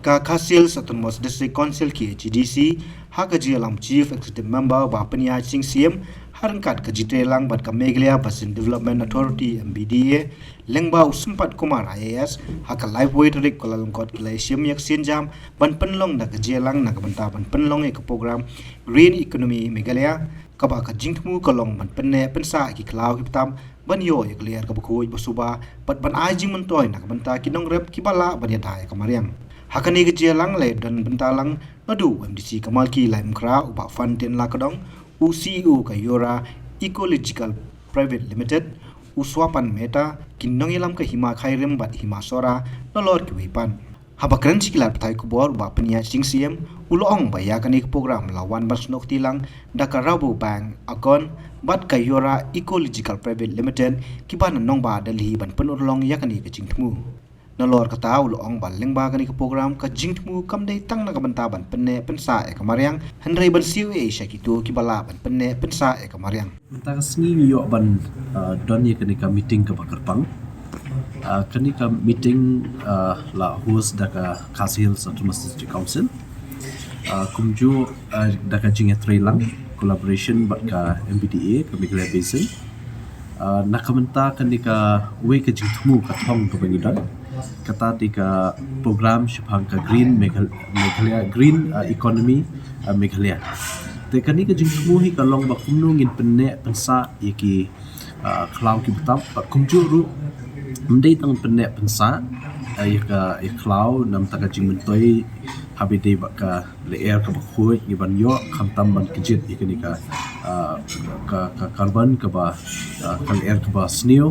ka Khasils Autonomous District Council ki HDC ha ka jialam Chief Executive Member ba pania sing CM harangkat ka jitelang bat ka Meghalaya Basin Development Authority MBDA lengba usumpat Kumar IAS ha ka Lifeway Tarik Kuala kilai siam yak sinjam ban penlong da ka jialang na ka banta ban penlong ek program Green Economy Meghalaya ka ba ka jingtmu kalong ban penne pensa ki klau ki tam ban yo ek liar ka bukoi basuba bat ban ajing mentoy na ka banta kinong rep ki bala ban ya dai ka mariang hakani ke jelang le dan bentalang nadu MDC Kamal ki lai mkra uba fan ten la kadong UCU ka Yora Ecological Private Limited uswapan meta kinong ilam ka hima khairem bat hima sora nolor ki wipan haba kran sikilar patai ku bor uba penia sing CM ulong ba ya kani program lawan basnok tilang dakarabu bank akon bat ka Yora Ecological Private Limited kiban nong ba dalhi ban penurlong ya kani ke jingtmu nolor kata ulong baling ba kani ke program ka jingtmu kam dai tang na kabantaban penne pensa e kamariang henry ban siu e syakitu kibala ban penne pensa e kamariang mentang sni yo ban don ye kani ka meeting ka bakarpang kani ka meeting la host da ka Khasils Autonomous District Council kumju da ka jinge trailang collaboration bat ka MBDA ka Meghalaya Basin nakamenta kani ka we ka jingtmu ka thong ka bangidan kata tika program shapang ka Green Meghalaya Green Economy Meghalaya te kani ka jingtmu hi ka long ba kumnu ngin penne pensa yaki klau ki butam pa kumjuru mdei tang penne pensa yaka klau nam taka jingmentoi habide ba ka le air ka bakhoi iban yo khamtam ban kijit ikani ka carbon ka ba ka air ka ba snew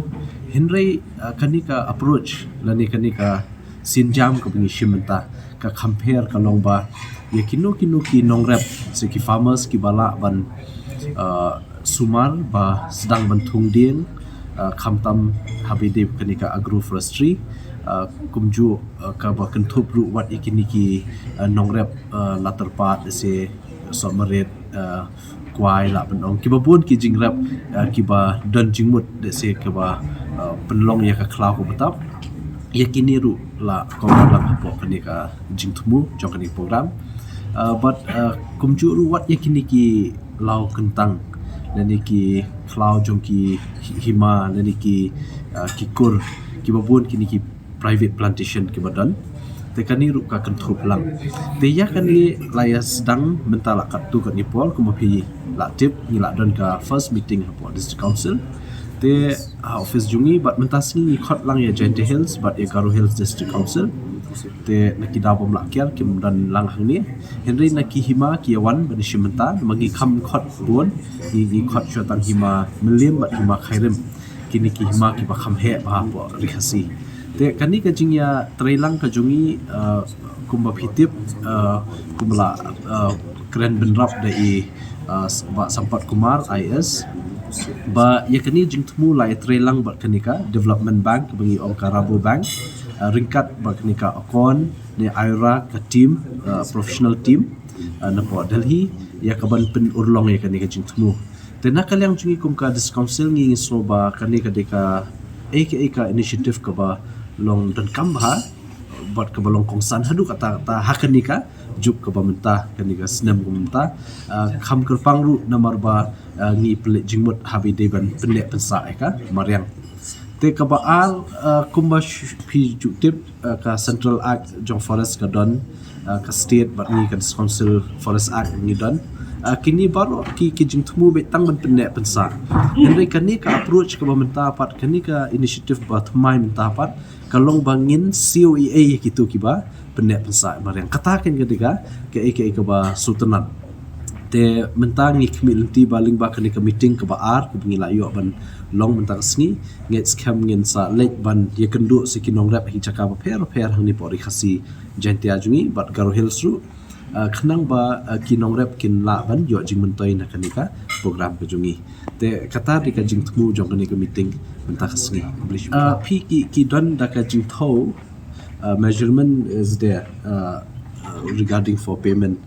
Henry kani ka approach lani kani ka sinjam ka bingi shimenta ka compare ka longba ye kinu ki nongrep se ki farmers ki bala ban sumar ba sedang bantung ding khamtam habide kani ka agroforestry kumju ka ba kentup ru wat ikini ki nongrep latar pat se somaret kwai la penong ki babun ki jingrap ki ba don jingmut de se ke ba penlong ya ka klau ko betap ya kini ru la ko dalam po kani ka jingtmu jong kani program but kumju ru wat ya kini ki lau kentang dan ki klau jong ki hima dan ki kur ki babun kini ki private plantation ki badan te kani ru ka kentup lang te ya kani laya sedang mentala katu kat nipol kumapi la tip ni la don ka first meeting hapo district council te office jungi but mentas ni khot lang ya Jente Hills but ya Garo Hills district council te nakida bom la kyar kim dan lang hang ni Henry naki hima kiawan bani shimenta magi kham khot bon ni khot shotang hima melim bat hima khairem kini ki hima ki ba kham he ba po rihasi te kani ka jingya trailang ka jungi kumba phitip kumla kren benrap dai ba Sampat Kumar IS ba ya kani jingtmu lai trailang ba kani ka development bank bangi Rabo bank ringkat ba kani ka akon ne Ira ka team professional team na po Delhi ya ka ban pen urlong ya kani ka jingtmu te nakalyang jungi kum ka dis council ngi so ba kani ka deka aka initiative ka ba long dan kambha buat ke balong kongsan hadu kata hakanika juk ke bamenta kanika senam kumenta kham kerpang ru namar ba ngi pelik jingmut habi deban pendek pensa eka mariang te ka baal kumba pi juktip ka Central Act jong forest ka don ka state bat ngi ka council forest act ngi don kini baru ki jingtmu betang ban pendek pensa hendai kani ka approach ke bamenta pat kani ka initiative bat mai menta pat kalong bangin COEA gitu kiba pendek pensa mariang katakan ketika ke ba sultanat te mentang ikmil ti baling ba kani ka meeting ke baar ke bingila yo ban long mentang sni nget scam ngin sa lek ban ye kendu sikinong rap hi caka ba per hang ni pori khasi jantia jungi bat Garo Hills ru khnang ba kinong rap kin la ban yo jing mentoi na kanika program ke jungi te kata di ka jing tmu jong kani ka meeting mentang sni pi ki don da ka jing tho measurement is there regarding for payment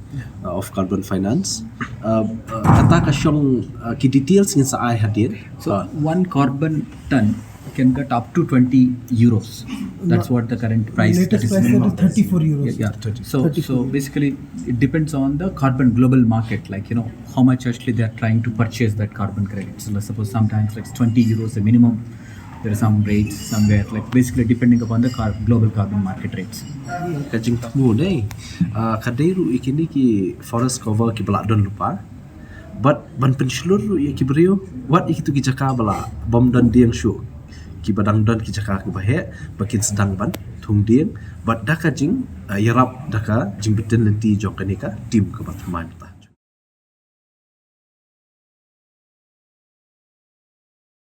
of carbon finance kata ka syong ki details ngin sa ai hadir so one carbon ton can get up to 20 euros. That's what the current price. Latest that is price that minimum. is 34 euros. Yeah. So basically, it depends on the carbon global market. Like, you know, how much actually they are trying to purchase that carbon credit. So let's suppose sometimes like 20 euros the minimum. There are some rates somewhere, like basically depending upon the global carbon market rates. Kajing tamu ni kadairu ikini ki forest cover ki bala don lupa but ban pensilur ya ki brio wat ikitu ki jaka bala bom dan diang shu ki badang don ki jaka ki bahe bakin sedang ban thung diang but daka jing yarap daka jing beten lenti jok kanika tim ke bat man